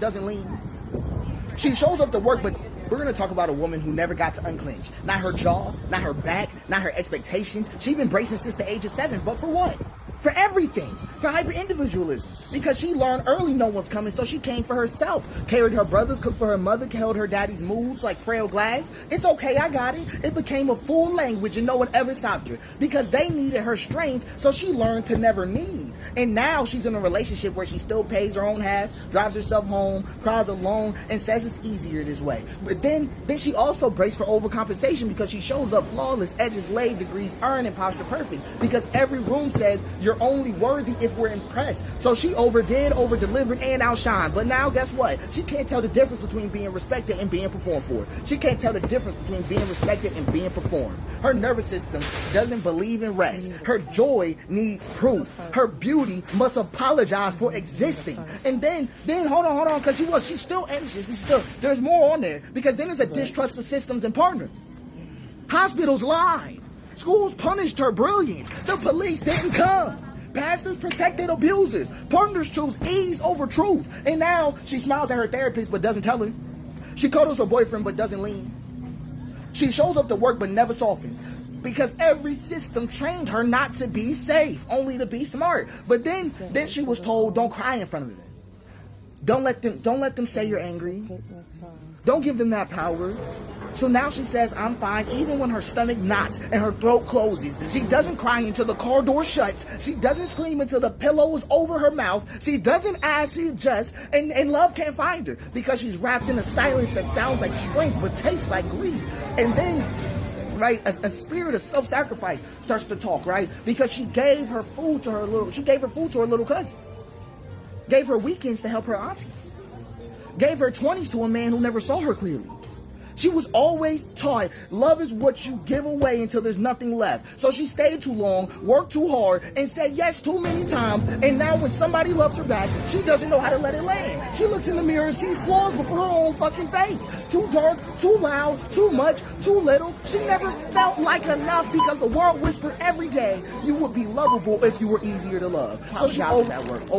doesn't lean. She shows up to work, but we're going to talk about a woman who never got to unclench. Not her jaw, not her back, not her expectations. She's been bracing since the age of 7, but for what? For everything. For hyper-individualism. Because she learned early no one's coming, so she came for herself. Carried her brothers, cooked for her mother, held her daddy's moods like frail glass. It's okay, I got it. It became a full language and no one ever stopped her. Because they needed her strength, so she learned to never need. And now she's in a relationship where she still pays her own half, drives herself home, cries alone, and says it's easier this way. But then she also braced for overcompensation because she shows up flawless, edges laid, degrees earned, and posture perfect. Because every room says you're only worthy if we're impressed. So she overdid, over-delivered, and outshined. But now guess what? She can't tell the difference between being respected and being performed for. She can't tell the difference between being respected and being performed. Her nervous system doesn't believe in rest. Her joy needs proof. Her beauty must apologize for existing. And then hold on, because she's still anxious. There's more on there. Because then there's a distrust of systems and partners. Hospitals lied. Schools punished her brilliance. The police didn't come. Pastors protected abusers. Partners chose ease over truth. And now she smiles at her therapist but doesn't tell her. She cuddles her boyfriend but doesn't lean. She shows up to work but never softens. Because every system trained her not to be safe, only to be smart. But then she was told, don't cry in front of them. Don't let them say you're angry. Don't give them that power. So now she says, I'm fine, even when her stomach knots and her throat closes. She doesn't cry until the car door shuts. She doesn't scream until the pillow is over her mouth. She doesn't ask, she adjusts. And love can't find her because she's wrapped in a silence that sounds like strength but tastes like grief. And then, right, a spirit of self-sacrifice starts to talk, right? Because she gave her food to her little cousins. Gave her weekends to help her aunties. Gave her 20s to a man who never saw her clearly. She was always taught love is what you give away until there's nothing left. So she stayed too long, worked too hard, and said yes too many times. And now when somebody loves her back, she doesn't know how to let it land. She looks in the mirror and sees flaws before her own fucking face. Too dark, too loud, too much, too little. She never felt like enough because the world whispered every day you would be lovable if you were easier to love. So she got that work.